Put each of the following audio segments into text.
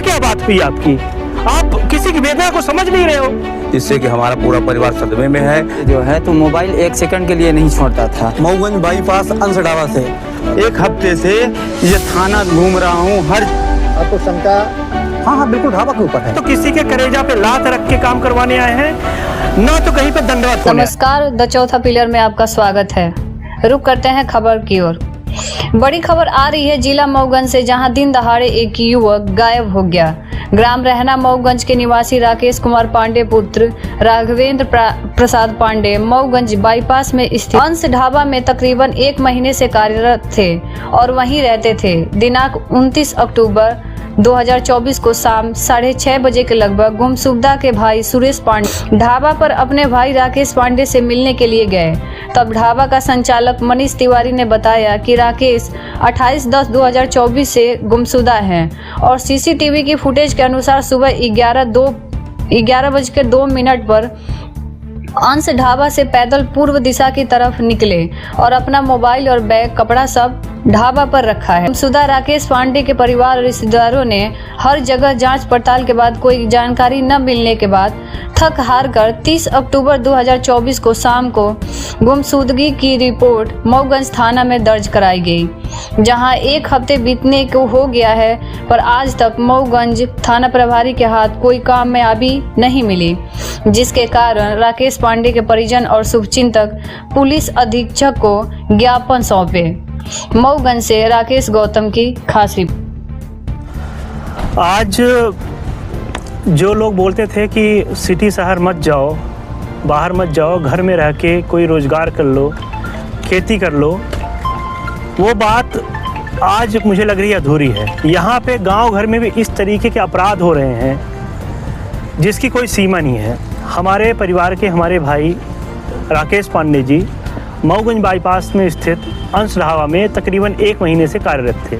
क्या बात हुई आपकी? आप किसी की वेदना को समझ नहीं रहे हो, जिससे कि हमारा पूरा परिवार सदमे में है। जो है तो मोबाइल एक सेकंड के लिए नहीं छोड़ता था। मऊगंज बाईपास अंश ढाबा से एक हफ्ते से ये थाना घूम रहा हूँ। हर आपको शंका? हाँ बिल्कुल ढाबा के ऊपर है। तो किसी के कलेजा पे लात रख के काम करवाने आए हैं, ना तो कहीं पे दंडवत होने। नमस्कार, द चौथा पिलर में आपका स्वागत है। रुक करते हैं खबर की ओर। बड़ी खबर आ रही है जिला मऊगंज से, जहां दिन दहाड़े एक युवक गायब हो गया। ग्राम रहना मऊगंज के निवासी राकेश कुमार पांडे पुत्र राघवेंद्र प्रसाद पांडे मऊगंज बाईपास में स्थित अंश ढाबा में तकरीबन 1 महीने से कार्यरत थे और वहीं रहते थे। दिनांक 29 अक्टूबर 2024 को शाम 6:30 बजे के लगभग गुमशुदा के भाई सुरेश पांडे ढाबा पर अपने भाई राकेश पांडे से मिलने के लिए गए। तब ढाबा का संचालक मनीष तिवारी ने बताया कि राकेश 28/10/2024 से गुमशुदा है और सीसीटीवी की फुटेज के अनुसार सुबह 11:02 पर अंश ढाबा से पैदल पूर्व दिशा की तरफ निकले और अपना मोबाइल और बैग कपड़ा सब ढाबा पर रखा है। गुमशुदा राकेश पांडे के परिवार और रिश्तेदारों ने हर जगह जांच पड़ताल के बाद कोई जानकारी न मिलने के बाद थक हार कर 30 अक्टूबर 2024 को शाम को गुमशुदगी की रिपोर्ट मऊगंज थाना में दर्ज कराई गई, जहां 1 हफ्ते बीतने को हो गया है, पर आज तक मऊगंज थाना प्रभारी के हाथ कोई कामयाबी नहीं मिली, जिसके कारण राकेश पांडे के परिजन और शुभचिंतक पुलिस अधीक्षक को ज्ञापन सौंपे। मऊगंज से राकेश गौतम की खास रिपोर्ट। आज जो लोग बोलते थे कि सिटी शहर मत जाओ, बाहर मत जाओ, घर में रह के कोई रोजगार कर लो, खेती कर लो, वो बात आज मुझे लग रही है अधूरी है। यहाँ पे गांव घर में भी इस तरीके के अपराध हो रहे हैं जिसकी कोई सीमा नहीं है। हमारे परिवार के हमारे भाई राकेश पांडे जी मऊगंज बाईपास में स्थित अंश ढाबा में तकरीबन 1 महीने से कार्यरत थे,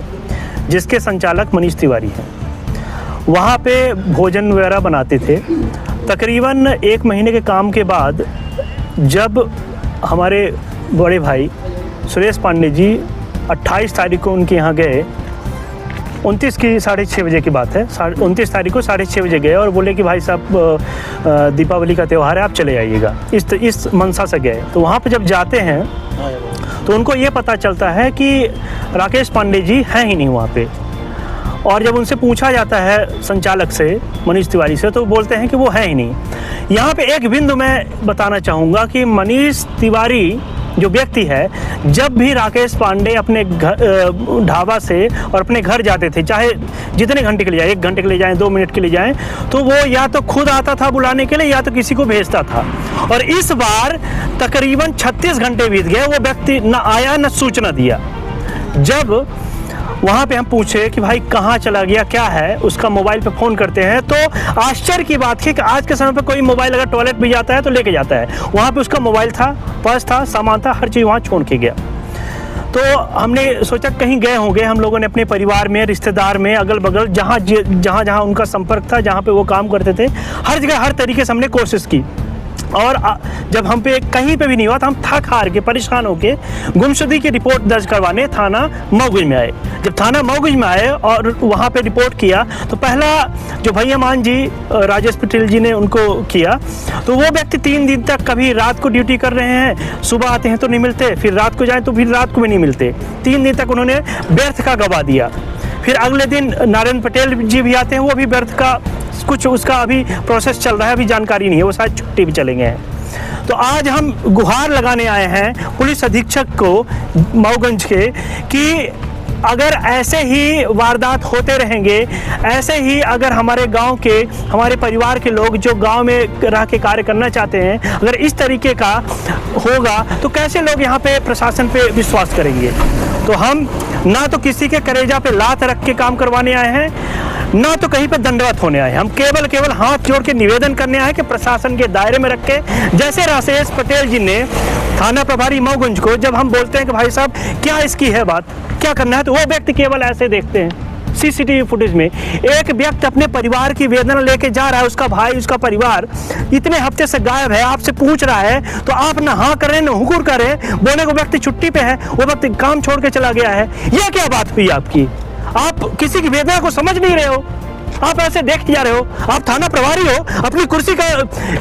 जिसके संचालक मनीष तिवारी हैं। वहाँ पे भोजन वगैरह बनाते थे। तकरीबन 1 महीने के काम के बाद जब हमारे बड़े भाई सुरेश पांडे जी 28 तारीख को उनके यहाँ गए, 29 की 6:30 बजे की बात है, 29 तारीख को 6:30 बजे गए और बोले कि भाई साहब दीपावली का त्यौहार है, आप चले आइएगा। इस मनसा से गए। तो वहाँ पे जब जाते हैं तो उनको ये पता चलता है कि राकेश पांडे जी हैं ही नहीं वहाँ पे। और जब उनसे पूछा जाता है संचालक से, मनीष तिवारी से, तो बोलते हैं कि वो है ही नहीं। यहाँ पे एक बिंदु मैं बताना चाहूँगा कि मनीष तिवारी जो व्यक्ति है, जब भी राकेश पांडे अपने ढाबा से और अपने घर जाते थे, चाहे जितने घंटे के लिए जाए, 1 घंटे के लिए जाएं, 2 मिनट के लिए जाएं, तो वो या तो खुद आता था बुलाने के लिए या तो किसी को भेजता था। और इस बार तकरीबन 36 घंटे बीत गए, वो व्यक्ति न आया न सूचना दिया। जब वहाँ पे हम पूछे कि भाई कहाँ चला गया, क्या है, उसका मोबाइल पे फ़ोन करते हैं तो आश्चर्य की बात है कि आज के समय पे कोई मोबाइल अगर टॉयलेट भी जाता है तो लेके जाता है। वहाँ पे उसका मोबाइल था, पर्स था, सामान था, हर चीज़ वहाँ छोड़ के गया। तो हमने सोचा कहीं गए होंगे। हम लोगों ने अपने परिवार में, रिश्तेदार में, अगल बगल जहाँ उनका संपर्क था, जहाँ पे वो काम करते थे, हर जगह हर तरीके से हमने कोशिश की। और जब हम पे कहीं पे भी नहीं हुआ तो हम थक हार के परेशान होके गुमशुदगी की रिपोर्ट दर्ज करवाने थाना मऊगंज में आए। जब थाना मऊगंज में आए और वहाँ पे रिपोर्ट किया तो पहला जो भैया मान जी राजेश पटेल जी ने उनको किया, तो वो व्यक्ति 3 दिन तक कभी रात को ड्यूटी कर रहे हैं, सुबह आते हैं तो नहीं मिलते, फिर रात को जाएँ तो फिर रात को भी नहीं मिलते। 3 दिन तक उन्होंने व्यर्थ का गवा दिया। फिर अगले दिन नारायण पटेल जी भी आते हैं, वो भी व्यर्थ का कुछ उसका अभी प्रोसेस चल रहा है, अभी जानकारी नहीं है, वो शायद छुट्टी भी चले गए हैं। तो आज हम गुहार लगाने आए हैं पुलिस अधीक्षक को मऊगंज के कि अगर ऐसे ही वारदात होते रहेंगे, ऐसे ही अगर हमारे गांव के, हमारे परिवार के लोग जो गांव में रह के कार्य करना चाहते हैं, अगर इस तरीके का होगा तो कैसे लोग यहाँ पे प्रशासन पे विश्वास करेंगे। तो हम ना तो किसी के कलेजा पे लात रख के काम करवाने आए हैं, ना तो कहीं पे दंडवत होने आए। हम केवल हाथ जोड़ के निवेदन करने आए कि प्रशासन के दायरे में रख के, जैसे राकेश पटेल जी ने थाना प्रभारी मऊगंज को, जब हम बोलते हैं कि भाई साहब क्या इसकी है बात, क्या करना है, तो वो व्यक्ति केवल ऐसे देखते हैं। सीसीटीवी फुटेज में एक व्यक्ति अपने परिवार की वेदना लेके जा रहा है, उसका भाई, उसका परिवार इतने हफ्ते से गायब है, आपसे पूछ रहा है तो आप ना हाँ कर रहे हैं, ना हुकुर कर रहे हैं। बोले को व्यक्ति छुट्टी पे है, वो व्यक्ति काम छोड़ के चला गया है। यह क्या बात हुई आपकी? आप किसी की वेदना को समझ नहीं रहे हो, आप ऐसे देखते जा रहे हो? आप थाना प्रभारी हो, अपनी कुर्सी का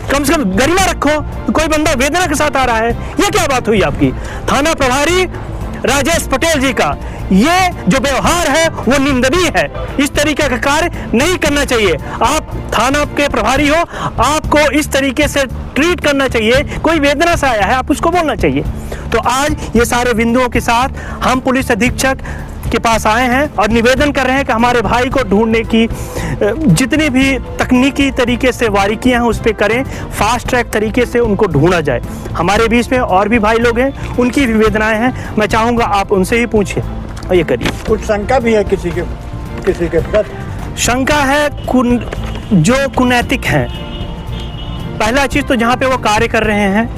कम से कम गरिमा रखो। कोई बंदा वेदना के साथ आ रहा है, ये क्या बात हुई आपकी? थाना प्रभारी राजेश पटेल जी का ये जो व्यवहार है वो निंदनीय है। इस तरीके का कार्य नहीं करना चाहिए। आप थाना के प्रभारी हो, आपको इस तरीके से ट्रीट करना चाहिए। कोई वेदना से आया है, आप उसको बोलना चाहिए। तो आज ये सारे बिंदुओं के साथ हम पुलिस अधीक्षक के पास आए हैं और निवेदन कर रहे हैं कि हमारे भाई को ढूंढने की जितनी भी तकनीकी तरीके से बारीकियां हैं उस पर करें, फास्ट ट्रैक तरीके से उनको ढूंढा जाए। हमारे बीच में और भी भाई लोग हैं, उनकी भी वेदनाएं हैं, मैं चाहूँगा आप उनसे ही पूछिए और ये करिए। कुछ शंका भी है किसी के प्रति? शंका है जो कुनैतिक हैं। पहला चीज़ तो जहाँ पे वो कार्य कर रहे हैं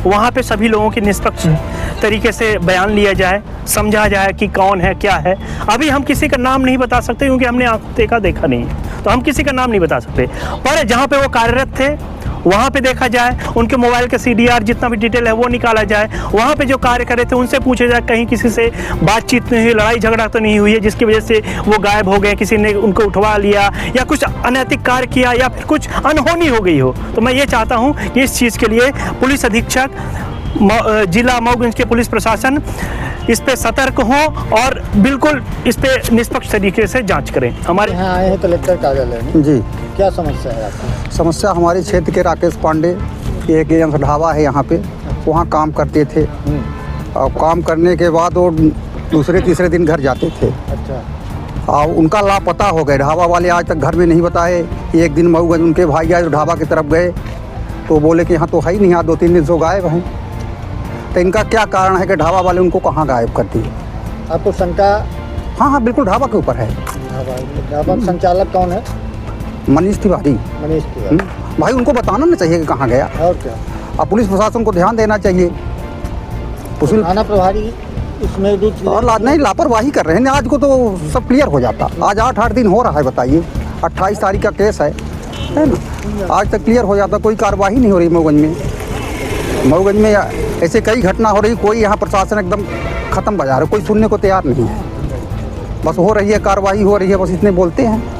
वहाँ पे सभी लोगों की निष्पक्ष तरीके से बयान लिया जाए, समझा जाए कि कौन है क्या है। अभी हम किसी का नाम नहीं बता सकते क्योंकि हमने आंखों देखा नहीं है, तो हम किसी का नाम नहीं बता सकते। पर जहाँ पे वो कार्यरत थे वहाँ पे देखा जाए, उनके मोबाइल का CDR जितना भी डिटेल है वो निकाला जाए। वहाँ पे जो कार्य कर रहे थे उनसे पूछा जाए कहीं किसी से बातचीत नहीं हुई, लड़ाई झगड़ा तो नहीं हुई है जिसकी वजह से वो गायब हो गए, किसी ने उनको उठवा लिया या कुछ अनैतिक कार्य किया या फिर कुछ अनहोनी हो गई हो। तो मैं ये चाहता हूँ कि इस चीज़ के लिए पुलिस अधीक्षक जिला मऊगंज के पुलिस प्रशासन इस पे सतर्क हो और बिल्कुल इस पे निष्पक्ष तरीके से जांच करें। हमारे यहाँ आए हैं कलेक्टर कार्यालय में, जी क्या समस्या है आपकी? समस्या हमारे क्षेत्र के राकेश पांडे, एक एम्स ढाबा है यहाँ पे, वहाँ काम करते थे और काम करने के बाद वो दूसरे तीसरे दिन घर जाते थे। अच्छा। और उनका लापता हो गए। ढाबा वाले आज तक घर में नहीं बताए। एक दिन मऊगंज उनके भाई आए ढाबा की तरफ गए तो बोले कि यहाँ तो है ही नहीं, यहाँ 2-3 दिन से गायब हैं। तो इनका क्या कारण है कि ढाबा वाले उनको कहाँ गायब कर दिए? आपको शंका? हाँ, बिल्कुल ढाबा के ऊपर है। ढाबा संचालक कौन है? मनीष तिवारी। मनीष तिवारी। भाई उनको बताना ना चाहिए कि कहाँ गया। और क्या? अब पुलिस प्रशासन को ध्यान देना चाहिए। थाना प्रभारी इसमें और नहीं, लापरवाही कर रहे हैं। आज को तो सब क्लियर हो जाता। आज 8-8 दिन हो रहा है, बताइए। 28 तारीख का केस है ना? आज तक क्लियर हो जाता। कोई कार्रवाई नहीं हो रही मऊगंज में। मऊगंज में ऐसे कई घटना हो रही, कोई यहाँ प्रशासन एकदम ख़त्म बाजार है, कोई सुनने को तैयार नहीं है। बस हो रही है, कार्रवाई हो रही है, बस इतने बोलते हैं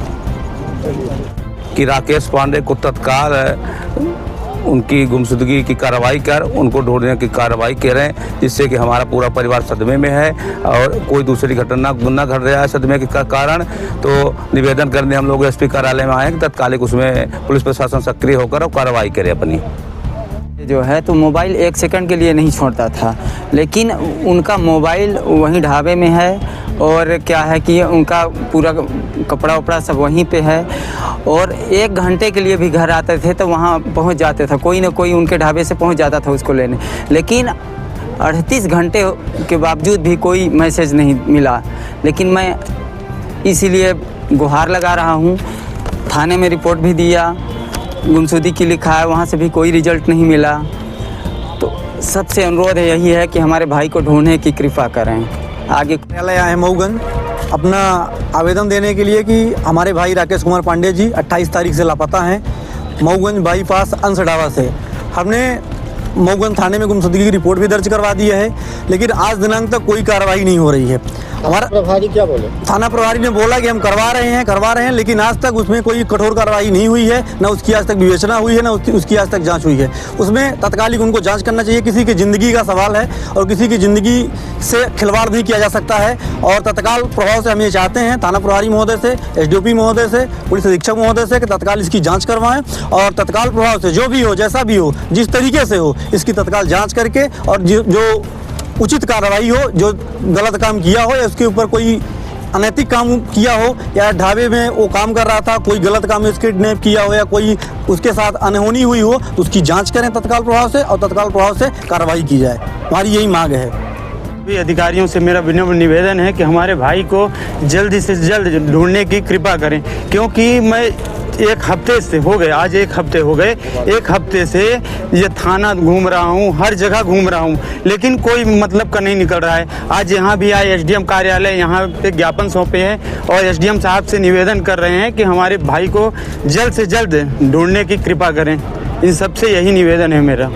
कि राकेश पांडे को तत्काल उनकी गुमशुदगी की कार्रवाई कर उनको ढूंढने की कार्रवाई करें, जिससे कि हमारा पूरा परिवार सदमे में है और कोई दूसरी घटना न घट रहा है सदमे के कारण। तो निवेदन करने हम लोग SP कार्यालय में आए कि तत्कालिक उसमें पुलिस प्रशासन सक्रिय होकर और कार्रवाई करे अपनी। जो है तो मोबाइल 1 सेकंड के लिए नहीं छोड़ता था, लेकिन उनका मोबाइल वहीं ढाबे में है और क्या है कि उनका पूरा कपड़ा वपड़ा सब वहीं पे है और 1 घंटे के लिए भी घर आते थे तो वहाँ पहुँच जाते थे, कोई ना कोई उनके ढाबे से पहुँच जाता था उसको लेने। लेकिन 38 घंटे के बावजूद भी कोई मैसेज नहीं मिला। लेकिन मैं इसीलिए गुहार लगा रहा हूँ। थाने में रिपोर्ट भी दिया, गुमशुदगी की लिखा है, वहाँ से भी कोई रिजल्ट नहीं मिला। तो सबसे अनुरोध यही है कि हमारे भाई को ढूंढने की कृपा करें। आगे कार्यालय आए मऊगंज अपना आवेदन देने के लिए कि हमारे भाई राकेश कुमार पांडे जी 28 तारीख से लापता हैं मऊगंज बाईपास अंश ढाबा से। हमने मऊगंज थाने में गुमशुदगी की रिपोर्ट भी दर्ज करवा दी है, लेकिन आज दिनांक तक कोई कार्रवाई नहीं हो रही है। हमारा प्रभारी क्या बोले? थाना प्रभारी ने बोला कि हम करवा रहे हैं, लेकिन आज तक उसमें कोई कठोर कार्रवाई नहीं हुई है, ना उसकी आज तक विवेचना हुई है, ना उसकी आज तक जांच हुई है। उसमें तत्कालिक उनको जांच करना चाहिए। किसी की ज़िंदगी का सवाल है और किसी की ज़िंदगी से खिलवाड़ नहीं किया जा सकता है। और तत्काल प्रभाव से हम ये चाहते हैं थाना प्रभारी महोदय से, SDOP महोदय से, पुलिस अधीक्षक महोदय से कि तत्काल इसकी जाँच करवाएँ और तत्काल प्रभाव से जो भी हो, जैसा भी हो, जिस तरीके से हो, इसकी तत्काल जाँच करके और जो उचित कार्रवाई हो, जो गलत काम किया हो या उसके ऊपर कोई अनैतिक काम किया हो या ढाबे में वो काम कर रहा था, कोई गलत काम में किडनैप किया हो या कोई उसके साथ अनहोनी हुई हो, तो उसकी जांच करें तत्काल प्रभाव से और तत्काल प्रभाव से कार्रवाई की जाए। हमारी यही मांग है। भी अधिकारियों से मेरा विनम्र निवेदन है कि हमारे भाई को जल्द से जल्द ढूंढने की कृपा करें, क्योंकि मैं 1 हफ्ते से हो गए, आज 1 हफ्ते हो गए, 1 हफ्ते से ये थाना घूम रहा हूँ, हर जगह घूम रहा हूँ, लेकिन कोई मतलब का नहीं निकल रहा है। आज यहाँ भी आए SDM कार्यालय, यहाँ पे ज्ञापन सौंपे हैं और SDM साहब से निवेदन कर रहे हैं कि हमारे भाई को जल्द से जल्द ढूंढने की कृपा करें। इन सबसे यही निवेदन है मेरा।